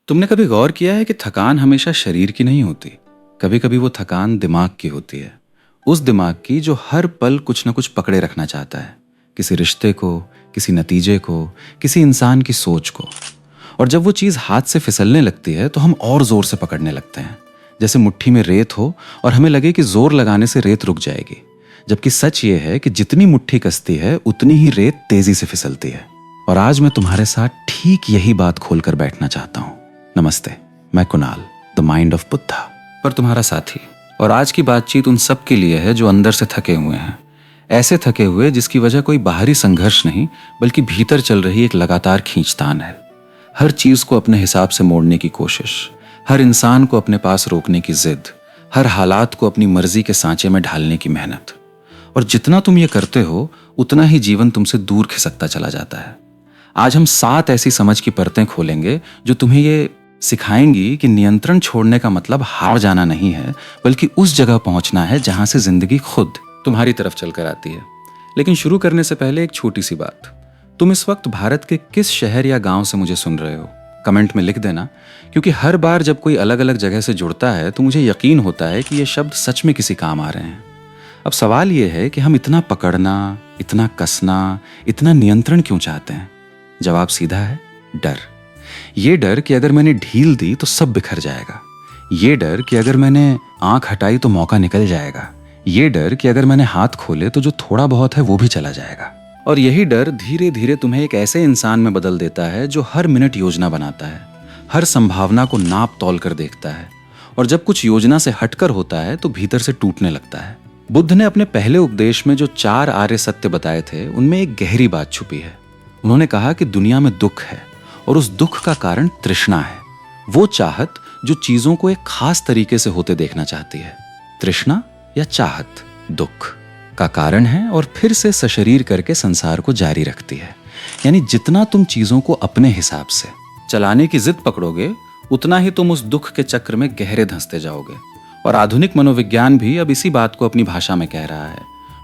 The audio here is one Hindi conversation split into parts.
तुमने कभी गौर किया है कि थकान हमेशा शरीर की नहीं होती। कभी कभी वो थकान दिमाग की होती है। उस दिमाग की जो हर पल कुछ ना कुछ पकड़े रखना चाहता है, किसी रिश्ते को, किसी नतीजे को, किसी इंसान की सोच को। और जब वो चीज़ हाथ से फिसलने लगती है तो हम और जोर से पकड़ने लगते हैं, जैसे मुट्ठी में रेत हो और हमें लगे कि जोर लगाने से रेत रुक जाएगी। जबकि सच ये है कि जितनी मुट्ठी कसती है उतनी ही रेत तेजी से फिसलती है। और आज मैं तुम्हारे साथ ठीक यही बात खोलकर बैठना चाहता हूँ। नमस्ते, मैं Kunal, the mind of Buddha, पर तुम्हारा साथी। और आज की बातचीत उन सब के लिए है जो अंदर से थके हुए हैं, ऐसे थके हुए जिसकी वजह कोई बाहरी संघर्ष नहीं बल्कि भीतर चल रही एक लगातार खींचतान है। हर चीज को अपने हिसाब से मोड़ने की कोशिश, हर इंसान को अपने पास रोकने की जिद, हर हालात को अपनी मर्जी के सांचे में ढालने की मेहनत। और जितना तुम ये करते हो उतना ही जीवन तुमसे दूर खिसकता चला जाता है। आज हम 7 ऐसी समझ की परतें खोलेंगे जो तुम्हें ये सिखाएंगी कि नियंत्रण छोड़ने का मतलब हार जाना नहीं है, बल्कि उस जगह पहुंचना है जहां से जिंदगी खुद तुम्हारी तरफ चलकर आती है। लेकिन शुरू करने से पहले एक छोटी सी बात। तुम इस वक्त भारत के किस शहर या गांव से मुझे सुन रहे हो, कमेंट में लिख देना, क्योंकि हर बार जब कोई अलग अलग जगह से जुड़ता है तो मुझे यकीन होता है कि ये शब्द सच में किसी काम आ रहे हैं। अब सवाल ये है कि हम इतना पकड़ना, इतना कसना, इतना नियंत्रण क्यों चाहते हैं? जवाब सीधा है, डर। ये डर कि अगर मैंने ढील दी तो सब बिखर जाएगा। ये डर कि अगर मैंने आंख हटाई तो मौका निकल जाएगा। ये डर कि अगर मैंने हाथ खोले तो जो थोड़ा बहुत है वो भी चला जाएगा। और यही डर धीरे धीरे तुम्हें एक ऐसे इंसान में बदल देता है जो हर मिनट योजना बनाता है, हर संभावना को नाप तौल कर देखता है, और जब कुछ योजना से हटकर होता है तो भीतर से टूटने लगता है। बुद्ध ने अपने पहले उपदेश में जो 4 आर्य सत्य बताए थे उनमें एक गहरी बात छुपी है। उन्होंने कहा कि दुनिया में दुख है और उस दुख का कारण तृष्णा है, वो चाहत जो चीजों को एक खास तरीके से होते देखना चाहती है। तृष्णा या चाहत दुख का कारण है और फिर से सशरीर करके संसार को जारी रखती है। यानी जितना तुम चीजों को अपने हिसाब से चलाने की जिद पकड़ोगे उतना ही तुम उस दुख के चक्र में गहरे धंसते जाओगे। और आधुनिक मनोविज्ञान भी अब इसी बात को अपनी भाषा में कह रहा है।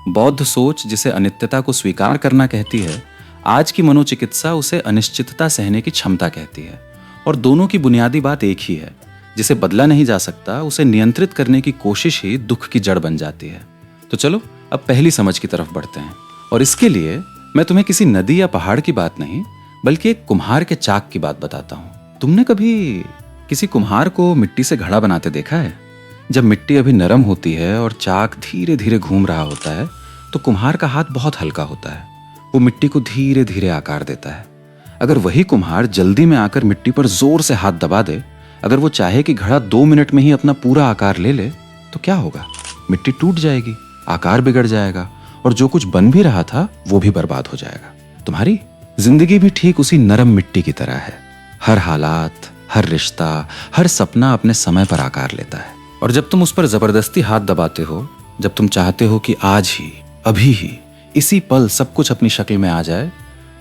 बौद्ध सोच जिसे अनित्यता को स्वीकार करना कहती है, आज की मनोचिकित्सा उसे अनिश्चितता सहने की क्षमता कहती है। और दोनों की बुनियादी बात एक ही है, जिसे बदला नहीं जा सकता उसे नियंत्रित करने की कोशिश ही दुख की जड़ बन जाती है। तो चलो अब पहली समझ की तरफ बढ़ते हैं। और इसके लिए मैं तुम्हें किसी नदी या पहाड़ की बात नहीं बल्कि एक कुम्हार के चाक की बात बताता हूँ। तुमने कभी किसी कुम्हार को मिट्टी से घड़ा बनाते देखा है? जब मिट्टी अभी नरम होती है और चाक धीरे धीरे घूम रहा होता है तो कुम्हार का हाथ बहुत हल्का होता है, वो मिट्टी को धीरे धीरे आकार देता है। अगर वही कुम्हार जल्दी में आकर मिट्टी पर जोर से हाथ दबा दे, अगर वो चाहे कि घड़ा 2 मिनट में ही अपना पूरा आकार ले ले, तो क्या होगा? मिट्टी टूट जाएगी, आकार बिगड़ जाएगा और जो कुछ बन भी रहा था वो भी बर्बाद हो जाएगा। तुम्हारी जिंदगी भी ठीक उसी नरम मिट्टी की तरह है। हर हालात, हर रिश्ता, हर सपना अपने समय पर आकार लेता है। और जब तुम उस पर जबरदस्ती हाथ दबाते हो, जब तुम चाहते हो कि आज ही, अभी ही, इसी पल सब कुछ अपनी शक्ल में आ जाए,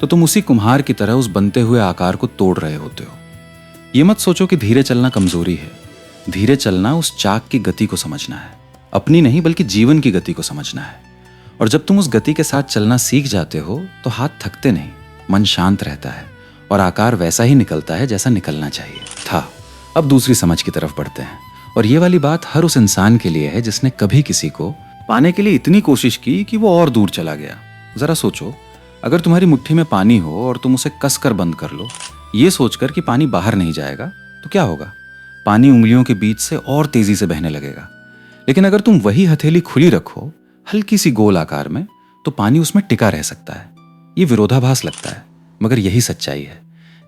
तो तुम उसी कुम्हार की तरह उस बनते हुए आकार को तोड़ रहे होते हो। ये मत सोचो कि धीरे चलना कमजोरी है। धीरे चलना उस चाक की गति को समझना है, अपनी नहीं बल्कि जीवन की गति को समझना है। और जब तुम उस गति के साथ चलना सीख जाते हो तो हाथ थकते नहीं, मन शांत रहता है और आकार वैसा ही निकलता है जैसा निकलना चाहिए था। अब दूसरी समझ की तरफ बढ़ते हैं। और ये वाली बात हर उस इंसान के लिए है जिसने कभी किसी को पाने के लिए इतनी कोशिश की कि वो और दूर चला गया। जरा सोचो, अगर तुम्हारी मुट्ठी में पानी हो और तुम उसे कसकर बंद कर लो, ये सोचकर कि पानी बाहर नहीं जाएगा, तो क्या होगा? पानी उंगलियों के बीच से और तेजी से बहने लगेगा। लेकिन अगर तुम वही हथेली खुली रखो, हल्की सी गोल आकार में, तो पानी उसमें टिका रह सकता है। ये विरोधाभास लगता है, मगर यही सच्चाई है।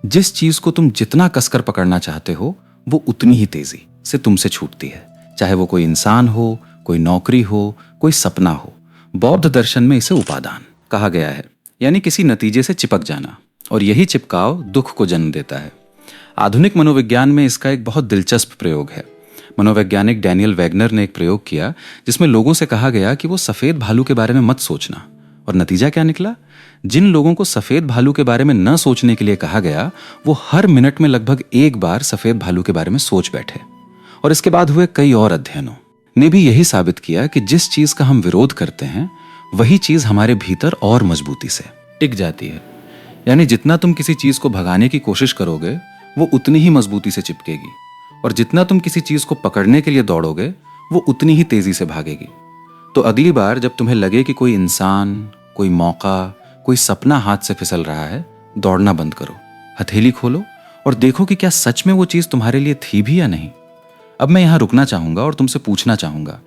जिस चीज को तुम जितना कसकर पकड़ना चाहते हो वो उतनी ही तेजी से तुमसे छूटती है, चाहे वो कोई इंसान हो, कोई नौकरी हो, कोई सपना हो। बौद्ध दर्शन में इसे उपादान कहा गया है, यानी किसी नतीजे से चिपक जाना, और यही चिपकाव दुख को जन्म देता है। आधुनिक मनोविज्ञान में इसका एक बहुत दिलचस्प प्रयोग है। मनोवैज्ञानिक डैनियल वैगनर ने एक प्रयोग किया जिसमें लोगों से कहा गया कि वो सफेद भालू के बारे में मत सोचना, और नतीजा क्या निकला? जिन लोगों को सफेद भालू के बारे में न सोचने के लिए कहा गया, वो हर मिनट में लगभग 1 बार सफेद भालू के बारे में सोच बैठे। और इसके बाद हुए कई और अध्ययनों ने भी यही साबित किया कि जिस चीज का हम विरोध करते हैं वही चीज हमारे भीतर और मजबूती से टिक जाती है। यानी जितना तुम किसी चीज को भगाने की कोशिश करोगे वो उतनी ही मजबूती से चिपकेगी, और जितना तुम किसी चीज को पकड़ने के लिए दौड़ोगे वो उतनी ही तेजी से भागेगी। तो अगली बार जब तुम्हें लगे कि कोई इंसान, कोई मौका, कोई सपना हाथ से फिसल रहा है, दौड़ना बंद करो, हथेली खोलो और देखो कि क्या सच में वो चीज तुम्हारे लिए थी भी या नहीं। अब मैं यहां रुकना चाहूंगा और तुमसे पूछना चाहूंगा,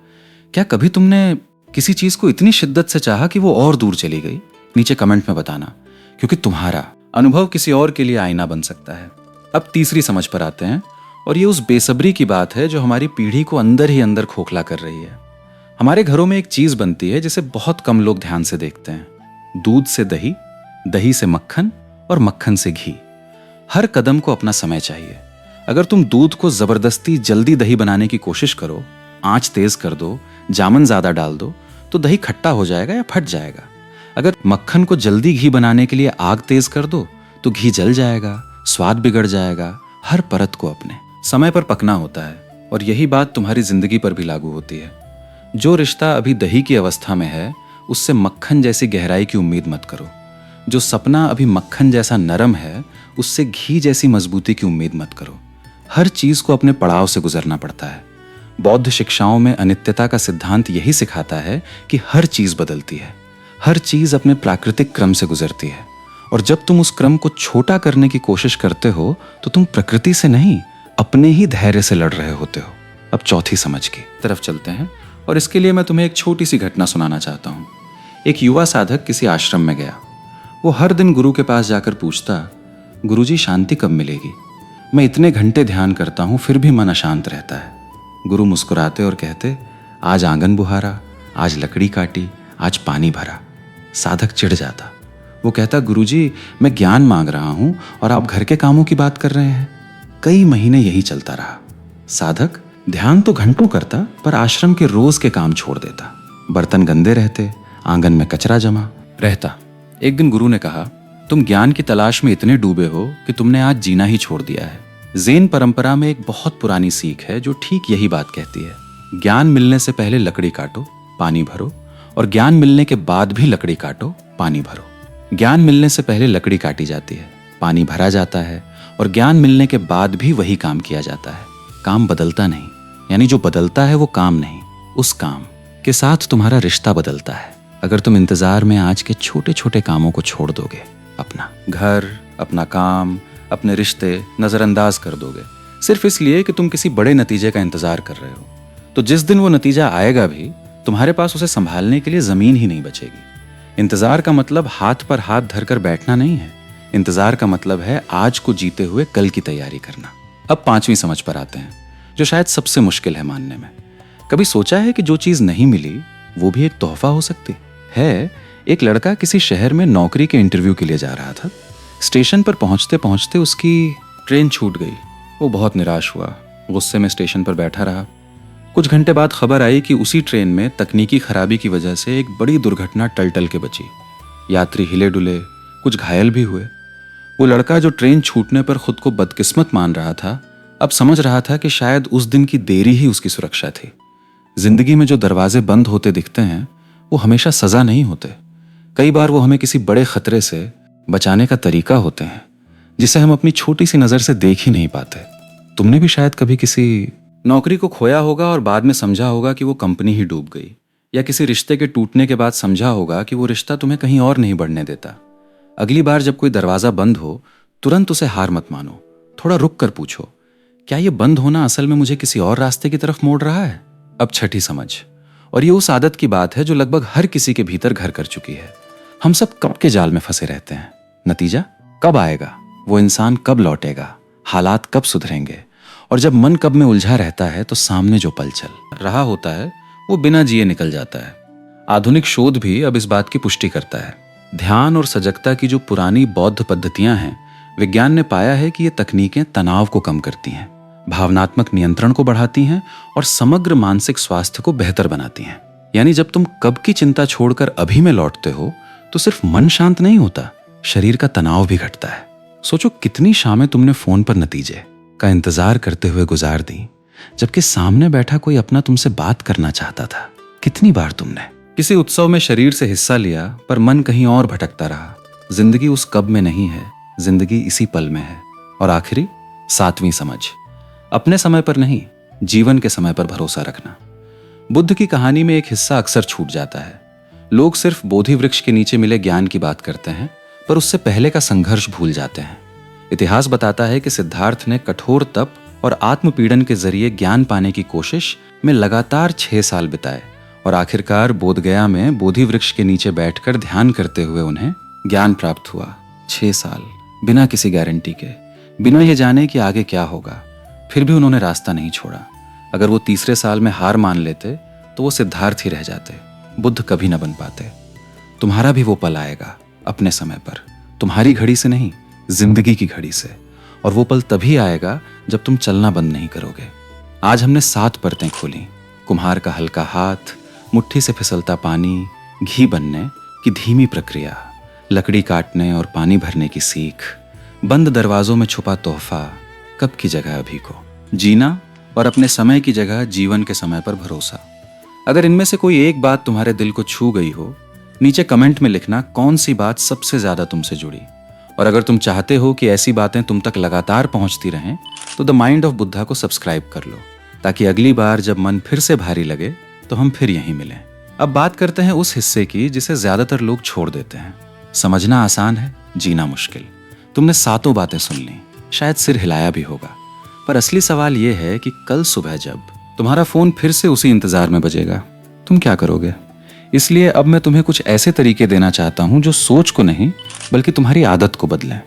क्या कभी तुमने किसी चीज को इतनी शिद्दत से चाहा कि वो और दूर चली गई? नीचे कमेंट में बताना, क्योंकि तुम्हारा अनुभव किसी और के लिए आईना बन सकता है। अब तीसरी समझ पर आते हैं, और ये उस बेसब्री की बात है जो हमारी पीढ़ी को अंदर ही अंदर खोखला कर रही है। हमारे घरों में एक चीज बनती है जिसे बहुत कम लोग ध्यान से देखते हैं। दूध से दही, दही से मक्खन और मक्खन से घी। हर कदम को अपना समय चाहिए। अगर तुम दूध को जबरदस्ती जल्दी दही बनाने की कोशिश करो, आंच तेज कर दो, जामन ज्यादा डाल दो, तो दही खट्टा हो जाएगा या फट जाएगा। अगर मक्खन को जल्दी घी बनाने के लिए आग तेज कर दो तो घी जल जाएगा, स्वाद बिगड़ जाएगा। हर परत को अपने समय पर पकना होता है, और यही बात तुम्हारी जिंदगी पर भी लागू होती है। जो रिश्ता अभी दही की अवस्था में है उससे मक्खन जैसी गहराई की उम्मीद मत करो। जो सपना अभी मक्खन जैसा नरम है उससे घी जैसी मजबूती की उम्मीद मत करो। हर चीज को अपने पड़ाव से गुजरना पड़ता है। बौद्ध शिक्षाओं में अनित्यता का सिद्धांत यही सिखाता है कि हर चीज बदलती है, हर चीज अपने प्राकृतिक क्रम से गुजरती है, और जब तुम उस क्रम को छोटा करने की कोशिश करते हो तो तुम प्रकृति से नहीं, अपने ही धैर्य से लड़ रहे होते हो। अब चौथी समझ की तरफ चलते हैं, और इसके लिए मैं तुम्हें एक छोटी सी घटना सुनाना चाहता हूँ। एक युवा साधक किसी आश्रम में गया। वो हर दिन गुरु के पास जाकर पूछता, गुरुजी शांति कब मिलेगी? मैं इतने घंटे ध्यान करता हूँ फिर भी मन अशांत रहता है। गुरु मुस्कुराते और कहते, आज आंगन बुहारा, आज लकड़ी काटी, आज पानी भरा। साधक चिढ़ जाता। वो कहता, गुरुजी मैं ज्ञान मांग रहा हूं और आप घर के कामों की बात कर रहे हैं। कई महीने यही चलता रहा। साधक ध्यान तो घंटों करता पर आश्रम के रोज के काम छोड़ देता। बर्तन गंदे रहते, आंगन में कचरा जमा रहता। एक दिन गुरु ने कहा, तुम ज्ञान की तलाश में इतने डूबे हो कि तुमने आज जीना ही छोड़ दिया है। ज़ेन परंपरा में एक बहुत पुरानी सीख है जो ठीक यही बात कहती है। ज्ञान मिलने से पहले लकड़ी काटो, पानी भरो, और ज्ञान मिलने के बाद भी लकड़ी काटो, पानी भरो। ज्ञान मिलने से पहले लकड़ी काटी जाती है, पानी भरा जाता है, और ज्ञान मिलने के बाद भी वही काम किया जाता है। काम बदलता नहीं, यानी जो बदलता है वो काम नहीं, उस काम के साथ तुम्हारा रिश्ता बदलता है। अगर तुम इंतजार में आज के छोटे छोटे कामों को छोड़ दोगे, अपना घर, अपना काम, अपने रिश्ते नजरअंदाज कर दोगे सिर्फ इसलिए कि तुम किसी बड़े नतीजे का इंतजार कर रहे हो, तो जिस दिन वो नतीजा आएगा भी तुम्हारे पास उसे संभालने के लिए जमीन ही नहीं बचेगी। इंतजार का मतलब हाथ पर हाथ धरकर बैठना नहीं है। इंतजार का मतलब है आज को जीते हुए कल की तैयारी करना। अब पांचवी समझ पर आते हैं, जो शायद सबसे मुश्किल है मानने में। कभी सोचा है कि जो चीज नहीं मिली वो भी एक तोहफा हो सकती है? एक लड़का किसी शहर में नौकरी के इंटरव्यू के लिए जा रहा था। स्टेशन पर पहुंचते पहुंचते उसकी ट्रेन छूट गई। वो बहुत निराश हुआ, गुस्से में स्टेशन पर बैठा रहा। कुछ घंटे बाद खबर आई कि उसी ट्रेन में तकनीकी खराबी की वजह से एक बड़ी दुर्घटना टल के बची। यात्री हिले डुले, कुछ घायल भी हुए। वो लड़का जो ट्रेन छूटने पर खुद को बदकिस्मत मान रहा था, अब समझ रहा था कि शायद उस दिन की देरी ही उसकी सुरक्षा थी। जिंदगी में जो दरवाजे बंद होते दिखते हैं वो हमेशा सजा नहीं होते। कई बार वो हमें किसी बड़े खतरे से बचाने का तरीका होते हैं, जिसे हम अपनी छोटी सी नजर से देख ही नहीं पाते। तुमने भी शायद कभी किसी नौकरी को खोया होगा और बाद में समझा होगा कि वो कंपनी ही डूब गई, या किसी रिश्ते के टूटने के बाद समझा होगा कि वो रिश्ता तुम्हें कहीं और नहीं बढ़ने देता। अगली बार जब कोई दरवाजा बंद हो तुरंत उसे हार मत मानो, थोड़ा रुक कर पूछो, क्या ये बंद होना असल में मुझे किसी और रास्ते की तरफ मोड़ रहा है? अब छठी समझ, और ये उस आदत की बात है जो लगभग हर किसी के भीतर घर कर चुकी है। हम सब कब के जाल में फंसे रहते हैं। नतीजा कब आएगा, वो इंसान कब लौटेगा, हालात कब सुधरेंगे, और जब मन कब में उलझा रहता है तो सामने जो पल चल रहा होता है वो बिना जिए निकल जाता है। आधुनिक शोध भी अब इस बात की पुष्टि करता है। ध्यान और सजगता की जो पुरानी बौद्ध पद्धतियां हैं, विज्ञान ने पाया है कि ये तकनीकें तनाव को कम करती हैं, भावनात्मक नियंत्रण को बढ़ाती हैं और समग्र मानसिक स्वास्थ्य को बेहतर बनाती हैं। यानी जब तुम कब की चिंता छोड़कर अभी में लौटते हो तो सिर्फ मन शांत नहीं होता, शरीर का तनाव भी घटता है। सोचो कितनी शामें तुमने फोन पर नतीजे का इंतजार करते हुए गुजार दी, जबकि सामने बैठा कोई अपना तुमसे बात करना चाहता था। कितनी बार तुमने किसी उत्सव में शरीर से हिस्सा लिया पर मन कहीं और भटकता रहा। जिंदगी उस कब में नहीं है, जिंदगी इसी पल में है। और आखिरी सातवीं समझ, अपने समय पर नहीं, जीवन के समय पर भरोसा रखना। बुद्ध की कहानी में एक हिस्सा अक्सर छूट जाता है। लोग सिर्फ बोधि वृक्ष के नीचे मिले ज्ञान की बात करते हैं, पर उससे पहले का संघर्ष भूल जाते हैं। इतिहास बताता है कि सिद्धार्थ ने कठोर तप और आत्मपीड़न के जरिए ज्ञान पाने की कोशिश में लगातार 6 साल बिताए और आखिरकार बोधगया में बोधि वृक्ष के नीचे बैठकर ध्यान करते हुए उन्हें ज्ञान प्राप्त हुआ। 6 साल, बिना किसी गारंटी के, बिना ये जाने कि आगे क्या होगा। फिर भी उन्होंने रास्ता नहीं छोड़ा। अगर वो तीसरे साल में हार मान लेते तो वो सिद्धार्थ ही रह जाते, बुद्ध कभी न बन पाते। तुम्हारा भी वो पल आएगा अपने समय पर, तुम्हारी घड़ी से नहीं, जिंदगी की घड़ी से। और वो पल तभी आएगा जब तुम चलना बंद नहीं करोगे। आज हमने 7 परतें खोली, कुम्हार का हल्का हाथ, मुट्ठी से फिसलता पानी, घी बनने की धीमी प्रक्रिया, लकड़ी काटने और पानी भरने की सीख, बंद दरवाजों में छुपा तोहफा, कब की जगह अभी को, जीना और अपने समय की जगह जीवन के समय पर भरोसा। अगर इनमें से कोई एक बात तुम्हारे दिल को छू गई हो, नीचे कमेंट में लिखना कौन सी बात सबसे ज्यादा तुमसे जुड़ी। और अगर तुम चाहते हो कि ऐसी बातें तुम तक लगातार पहुंचती रहें, तो द माइंड ऑफ बुद्धा को सब्सक्राइब कर लो, ताकि अगली बार जब मन फिर से भारी लगे तो हम फिर यहीं मिलें। अब बात करते हैं उस हिस्से की जिसे ज्यादातर लोग छोड़ देते हैं। समझना आसान है, जीना मुश्किल। तुमने 7 बातें सुन ली, शायद सिर हिलाया भी होगा, पर असली सवाल यह है कि कल सुबह जब तुम्हारा फोन फिर से उसी इंतजार में बजेगा, तुम क्या करोगे? इसलिए अब मैं तुम्हें कुछ ऐसे तरीके देना चाहता हूं जो सोच को नहीं बल्कि तुम्हारी आदत को बदलें।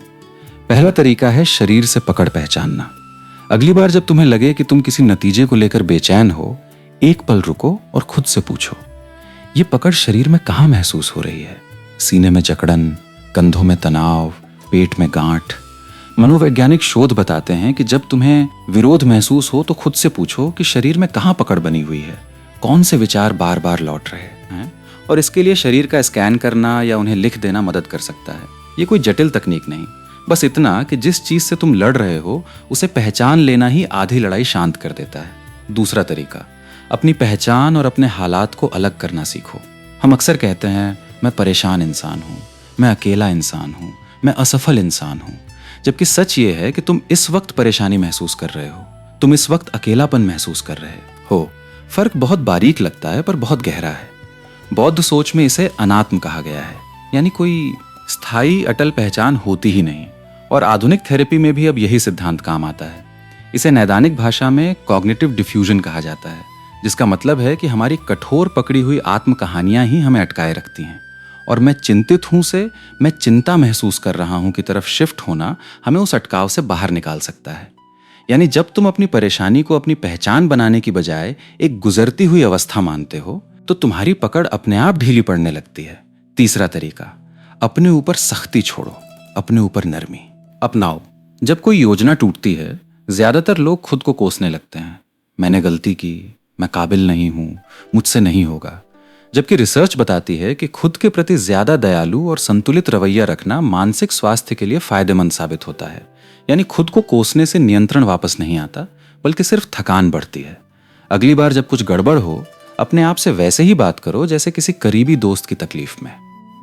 पहला तरीका है शरीर से पकड़ पहचानना। अगली बार जब तुम्हें लगे कि तुम किसी नतीजे को लेकर बेचैन हो, एक पल रुको और खुद से पूछो, ये पकड़ शरीर में कहाँ महसूस हो रही है? सीने में जकड़न, कंधों में तनाव, पेट में गांठ। मनोवैज्ञानिक शोध बताते हैं कि जब तुम्हें विरोध महसूस हो तो खुद से पूछो कि शरीर में कहाँ पकड़ बनी हुई है, कौन से विचार बार बार लौट रहे हैं। और इसके लिए शरीर का स्कैन करना या उन्हें लिख देना मदद कर सकता है। ये कोई जटिल तकनीक नहीं, बस इतना कि जिस चीज से तुम लड़ रहे हो उसे पहचान लेना ही आधी लड़ाई शांत कर देता है। दूसरा तरीका, अपनी पहचान और अपने हालात को अलग करना सीखो। हम अक्सर कहते हैं, मैं परेशान इंसान हूँ, मैं अकेला इंसान हूँ, मैं असफल इंसान हूँ, जबकि सच ये है कि तुम इस वक्त परेशानी महसूस कर रहे हो, तुम इस वक्त अकेलापन महसूस कर रहे हो। फर्क बहुत बारीक लगता है पर बहुत गहरा है। बौद्ध सोच में इसे अनात्म कहा गया है, यानी कोई स्थायी अटल पहचान होती ही नहीं। और आधुनिक थेरेपी में भी अब यही सिद्धांत काम आता है। इसे नैदानिक भाषा में कॉग्निटिव डिफ्यूजन कहा जाता है, जिसका मतलब है कि हमारी कठोर पकड़ी हुई आत्म कहानियां ही हमें अटकाए रखती हैं। और मैं चिंतित हूं से मैं चिंता महसूस कर रहा हूं की तरफ शिफ्ट होना हमें उस अटकाव से बाहर निकाल सकता है। यानी जब तुम अपनी परेशानी को अपनी पहचान बनाने की बजाय एक गुजरती हुई अवस्था मानते हो, तो तुम्हारी पकड़ अपने आप ढीली पड़ने लगती है। तीसरा तरीका, अपने ऊपर सख्ती छोड़ो, अपने ऊपर नरमी अपनाओ। जब कोई योजना टूटती है, ज्यादातर लोग खुद को कोसने लगते हैं। मैंने गलती की, मैं काबिल नहीं हूं, मुझसे नहीं होगा। जबकि रिसर्च बताती है कि खुद के प्रति ज्यादा दयालु और संतुलित रवैया रखना मानसिक स्वास्थ्य के लिए फायदेमंद साबित होता है। यानी खुद को कोसने से नियंत्रण वापस नहीं आता, बल्कि सिर्फ थकान बढ़ती है। अगली बार जब कुछ गड़बड़ हो, अपने आप से वैसे ही बात करो जैसे किसी करीबी दोस्त की तकलीफ में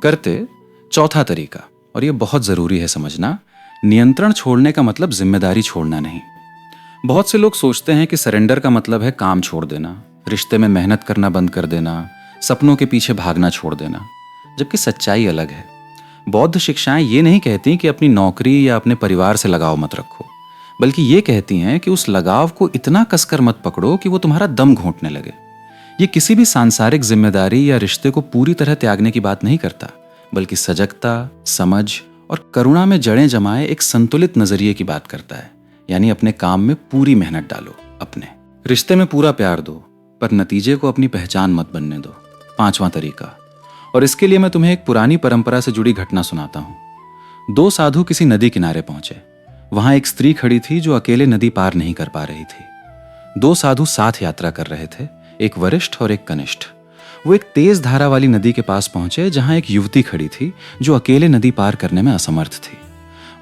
करते। चौथा तरीका, और यह बहुत जरूरी है समझना, नियंत्रण छोड़ने का मतलब जिम्मेदारी छोड़ना नहीं। बहुत से लोग सोचते हैं कि सरेंडर का मतलब है काम छोड़ देना, रिश्ते में मेहनत करना बंद कर देना, सपनों के पीछे भागना छोड़ देना, जबकि सच्चाई अलग है। बौद्ध शिक्षाएं ये नहीं कहती कि अपनी नौकरी या अपने परिवार से लगाव मत रखो, बल्कि ये कहती हैं कि उस लगाव को इतना कसकर मत पकड़ो कि वो तुम्हारा दम घोंटने लगे। ये किसी भी सांसारिक जिम्मेदारी या रिश्ते को पूरी तरह त्यागने की बात नहीं करता, बल्कि सजगता, समझ और करुणा में जड़ें जमाए एक संतुलित नजरिए की बात करता है। यानी अपने काम में पूरी मेहनत डालो, अपने रिश्ते में पूरा प्यार दो, पर नतीजे को अपनी पहचान मत बनने दो। पांचवा तरीका, और इसके लिए मैं तुम्हें एक पुरानी परंपरा से जुड़ी घटना सुनाता हूं। 2 साधु किसी नदी किनारे पहुंचे। वहां एक स्त्री खड़ी थी जो अकेले नदी पार नहीं कर पा रही थी। 2 साधु साथ यात्रा कर रहे थे, एक वरिष्ठ और एक कनिष्ठ। वो एक तेज धारा वाली नदी के पास पहुंचे जहां एक युवती खड़ी थी जो अकेले नदी पार करने में असमर्थ थी।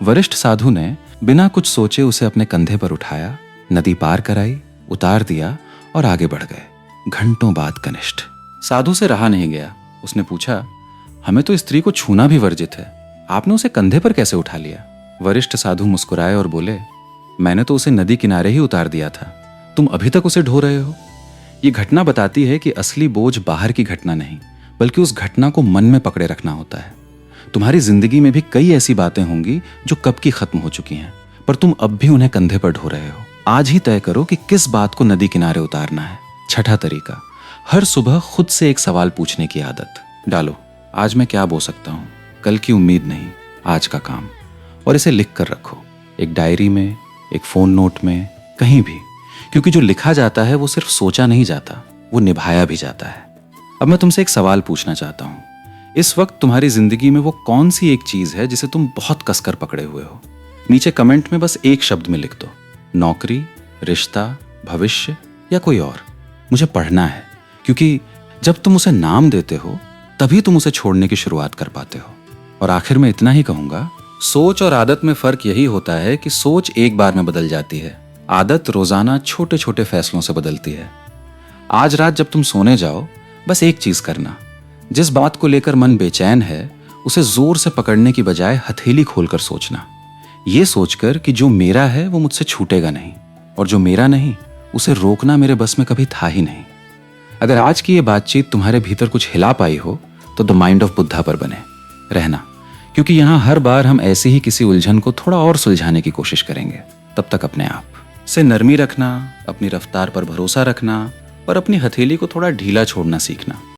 वरिष्ठ साधु ने बिना कुछ सोचे उसे अपने कंधे पर उठाया, नदी पार कराई, उतार दिया और आगे बढ़ गए। घंटों बाद कनिष्ठ साधु से रहा नहीं गया। उसने पूछा, हमें तो स्त्री को छूना भी वर्जित है, आपने उसे कंधे पर कैसे उठा लिया? वरिष्ठ साधु मुस्कुराए और बोले, मैंने तो उसे नदी किनारे ही उतार दिया था, तुम अभी तक उसे ढो रहे हो। ये घटना बताती है कि असली बोझ बाहर की घटना नहीं, बल्कि उस घटना को मन में पकड़े रखना होता है। तुम्हारी जिंदगी में भी कई ऐसी बातें होंगी जो कब की खत्म हो चुकी हैं, पर तुम अब भी उन्हें कंधे पर ढो रहे हो। आज ही तय करो कि किस बात को नदी किनारे उतारना है। छठा तरीका, हर सुबह खुद से एक सवाल पूछने की आदत डालो। आज मैं क्या बो सकता हूँ, कल की उम्मीद नहीं, आज का काम। और इसे लिख कर रखो, एक डायरी में, एक फोन नोट में, कहीं भी। क्योंकि जो लिखा जाता है वो सिर्फ सोचा नहीं जाता, वो निभाया भी जाता है। अब मैं तुमसे एक सवाल पूछना चाहता हूँ। इस वक्त तुम्हारी जिंदगी में वो कौन सी एक चीज है जिसे तुम बहुत कसकर पकड़े हुए हो? नीचे कमेंट में बस एक शब्द में लिख दो, नौकरी, रिश्ता, भविष्य या कोई और। मुझे पढ़ना है, क्योंकि जब तुम उसे नाम देते हो तभी तुम उसे छोड़ने की शुरुआत कर पाते हो। और आखिर में इतना ही कहूंगा, सोच और आदत में फर्क यही होता है कि सोच एक बार में बदल जाती है, आदत रोजाना छोटे छोटे फैसलों से बदलती है। आज रात जब तुम सोने जाओ, बस एक चीज करना, जिस बात को लेकर मन बेचैन है उसे जोर से पकड़ने की बजाय हथेली खोलकर सोचना। ये सोचकर कि जो मेरा है वो मुझसे छूटेगा नहीं, और जो मेरा नहीं उसे रोकना मेरे बस में कभी था ही नहीं। अगर आज की ये बातचीत तुम्हारे भीतर कुछ हिला पाई हो तो द माइंड ऑफ बुद्धा पर बने रहना, क्योंकि यहाँ हर बार हम ऐसी ही किसी उलझन को थोड़ा और सुलझाने की कोशिश करेंगे। तब तक अपने आप से नरमी रखना, अपनी रफ्तार पर भरोसा रखना और अपनी हथेली को थोड़ा ढीला छोड़ना सीखना।